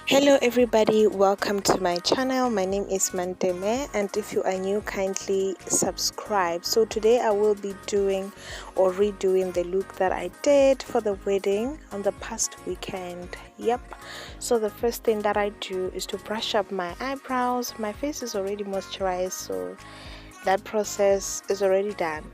Hello everybody, welcome to my channel. My name is Manteme, and if you are new, kindly subscribe. So today I will be doing or redoing the look that I did for the wedding on the past weekend. Yep. So the first thing that I do is to brush up my eyebrows. My face is already moisturized, so that process is already done.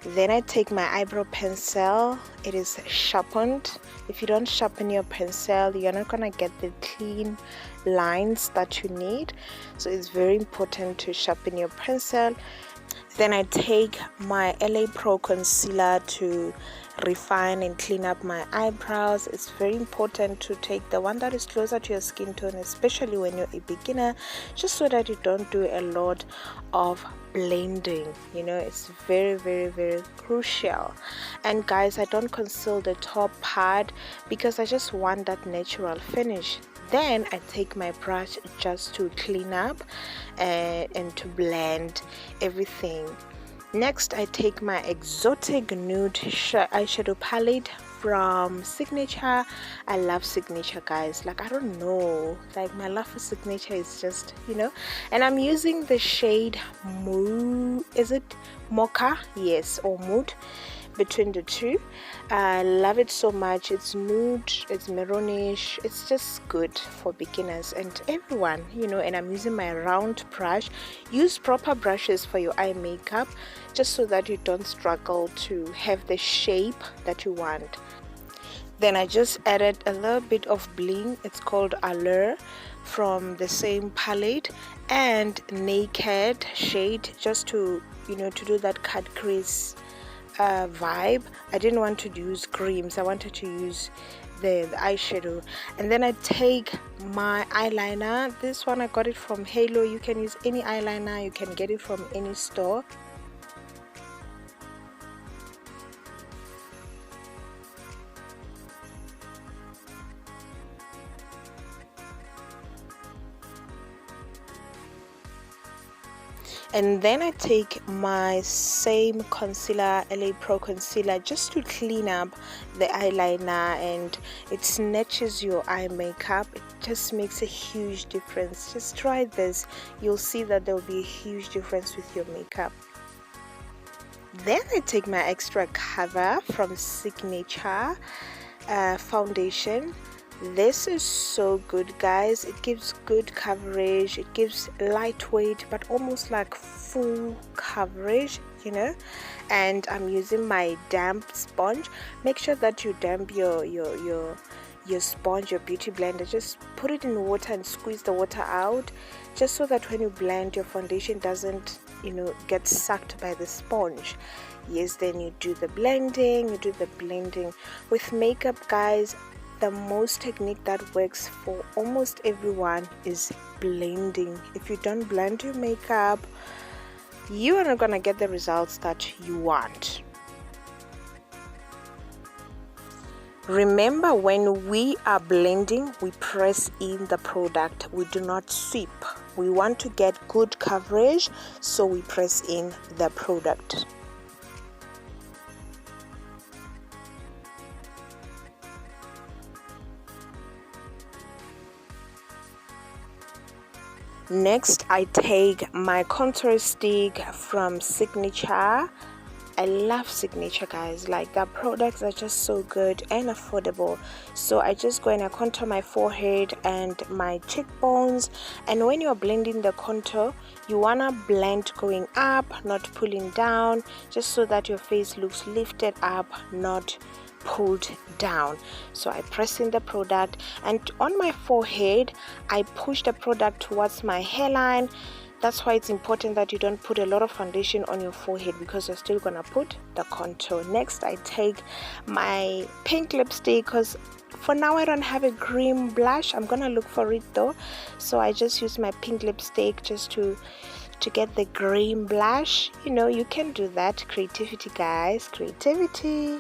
Then I take my eyebrow pencil. It is sharpened. If you don't sharpen your pencil, you're not gonna get the clean lines that you need, so it's very important to sharpen your pencil. Then I take my LA Pro concealer to refine and clean up my eyebrows. It's very important to take the one that is closer to your skin tone, especially when you're a beginner, just so that you don't do a lot of blending. It's very crucial. And guys, I don't conceal the top part because I just want that natural finish. Then I take my brush just to clean up and to blend everything. Next, I take my exotic nude eyeshadow palette from Signature. I love Signature, guys. Like, I don't know, like, my love for Signature is just, and I'm using the shade Mood. Is it Mocha? Yes, or Mood, between the two. I love it so much. It's nude, it's maroonish, it's just good for beginners and everyone, and I'm using my round brush. Use proper brushes for your eye makeup, just so that you don't struggle to have the shape that you want. Then I just added a little bit of bling. It's called Allure from the same palette, and Naked shade, just to to do that cut crease vibe. I didn't want to use creams, I wanted to use the eyeshadow. And then I take my eyeliner. This one I got it from Halo. You can use any eyeliner, you can get it from any store. And then I take my same concealer, LA Pro concealer, just to clean up the eyeliner, and it snatches your eye makeup. It just makes a huge difference. Just try this, you'll see that there will be a huge difference with your makeup. Then I take my Xtra cover from Signature foundation. This is so good, guys. It gives good coverage, it gives lightweight but almost like full coverage, and I'm using my damp sponge. Make sure that you damp your sponge, your beauty blender. Just put it in water and squeeze the water out, just so that when you blend, your foundation doesn't get sucked by the sponge. Yes, then you do the blending. With makeup, guys, the most technique that works for almost everyone is blending. If you don't blend your makeup, you are not gonna get the results that you want. Remember, when we are blending, we press in the product, we do not sweep. We want to get good coverage, so we press in the product. Next, I take my contour stick from Signature. I love Signature, guys. Like, their products are just so good and affordable. So I just go and I contour my forehead and my cheekbones. And when you're blending the contour, you wanna blend going up, not pulling down, just so that your face looks lifted up, not pulled down. So I press in the product, and on my forehead I push the product towards my hairline. That's why it's important that you don't put a lot of foundation on your forehead, because you're still gonna put the contour. Next, I take my pink lipstick, because for now I don't have a cream blush. I'm gonna look for it though, so I just use my pink lipstick just to get the green blush. You can do that. Creativity, guys, creativity.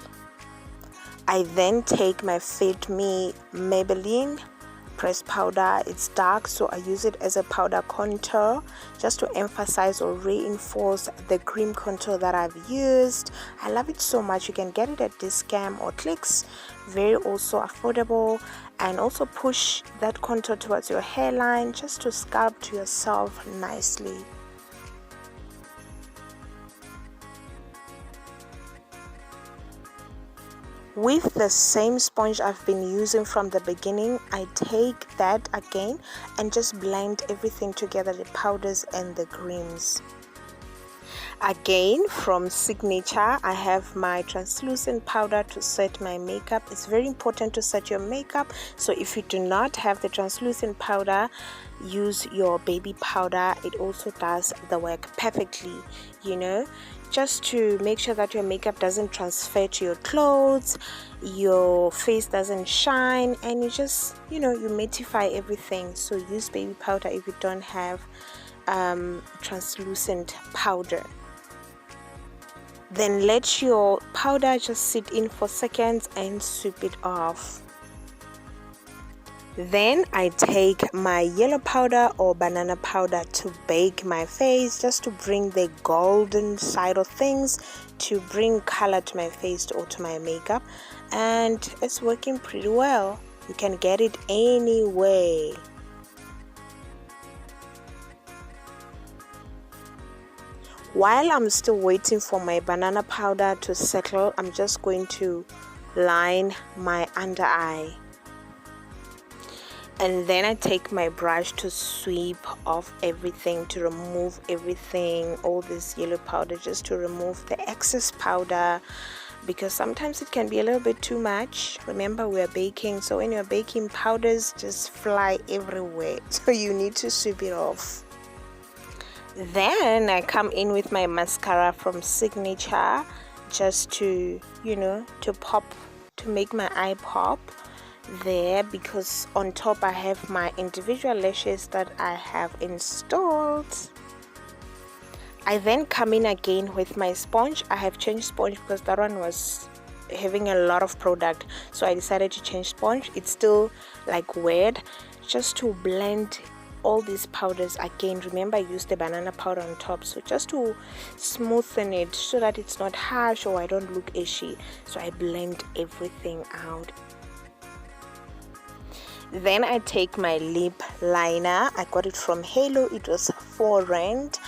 I then take my Fit Me Maybelline pressed powder. It's dark, so I use it as a powder contour just to emphasize or reinforce the cream contour that I've used. I love it so much. You can get it at Discam or Clicks, very also affordable. And also push that contour towards your hairline just to sculpt yourself nicely. With the same sponge I've been using from the beginning, I take that again and just blend everything together, the powders and the creams. Again, from Signature, I have my translucent powder to set my makeup. It's very important to set your makeup, so if you do not have the translucent powder, use your baby powder. It also does the work perfectly, you know, just to make sure that your makeup doesn't transfer to your clothes, your face doesn't shine, and you just, you know, you mattify everything. So use baby powder if you don't have translucent powder. Then let your powder just sit in for seconds and sweep it off. Then I take my yellow powder or banana powder to bake my face, just to bring the golden side of things, to bring color to my face or to my makeup, and it's working pretty well. You can get it anyway. While I'm still waiting for my banana powder to settle, I'm just going to line my under eye. And then I take my brush to sweep off everything, to remove everything, all this yellow powder, just to remove the excess powder, because sometimes it can be a little bit too much. Remember, we are baking, so when you're baking, powders just fly everywhere, so you need to sweep it off. Then I come in with my mascara from Signature, just to, you know, to make my eye pop there, because on top I have my individual lashes that I have installed. I then come in again with my sponge. I have changed sponge because that one was having a lot of product, so I decided to change sponge. It's still like weird, just to blend all these powders again. Remember, I used the banana powder on top, so just to smoothen it so that it's not harsh or I don't look ashy. So I blend everything out. Then I take my lip liner. I got it from Halo. It was 4 rand,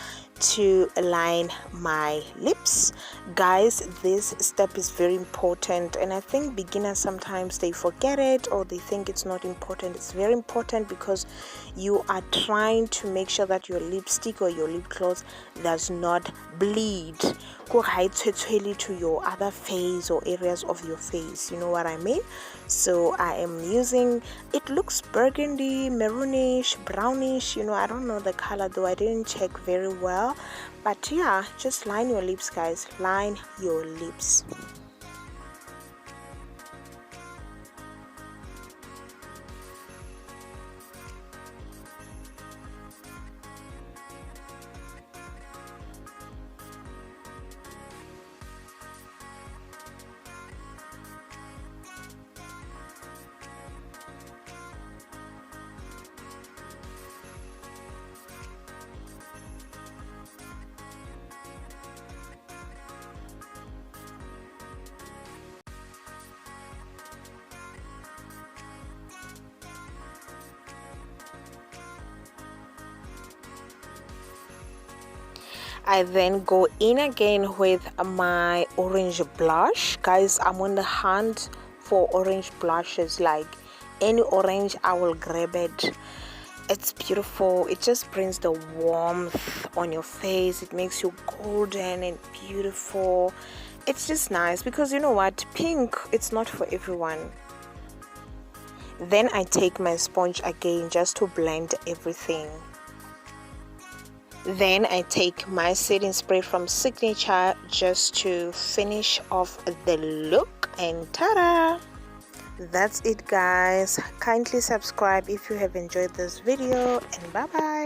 to line my lips. Guys, this step is very important, and I think beginners sometimes they forget it, or they think it's not important. It's very important, because you are trying to make sure that your lipstick or your lip gloss does not bleed to your other face or areas of your face, you know what I mean? So I am using, it looks burgundy, maroonish, brownish, you know, I don't know the color though, I didn't check very well, but yeah, just line your lips, guys, line your lips. I then go in again with my orange blush. Guys, I'm on the hunt for orange blushes. Like any orange, I will grab it. It's beautiful. It just brings the warmth on your face. It makes you golden and beautiful. It's just nice, because you know what, pink, it's not for everyone. Then I take my sponge again just to blend everything. Then I take my setting spray from Signature just to finish off the look, and ta-da! That's it, guys. Kindly subscribe if you have enjoyed this video, and bye bye.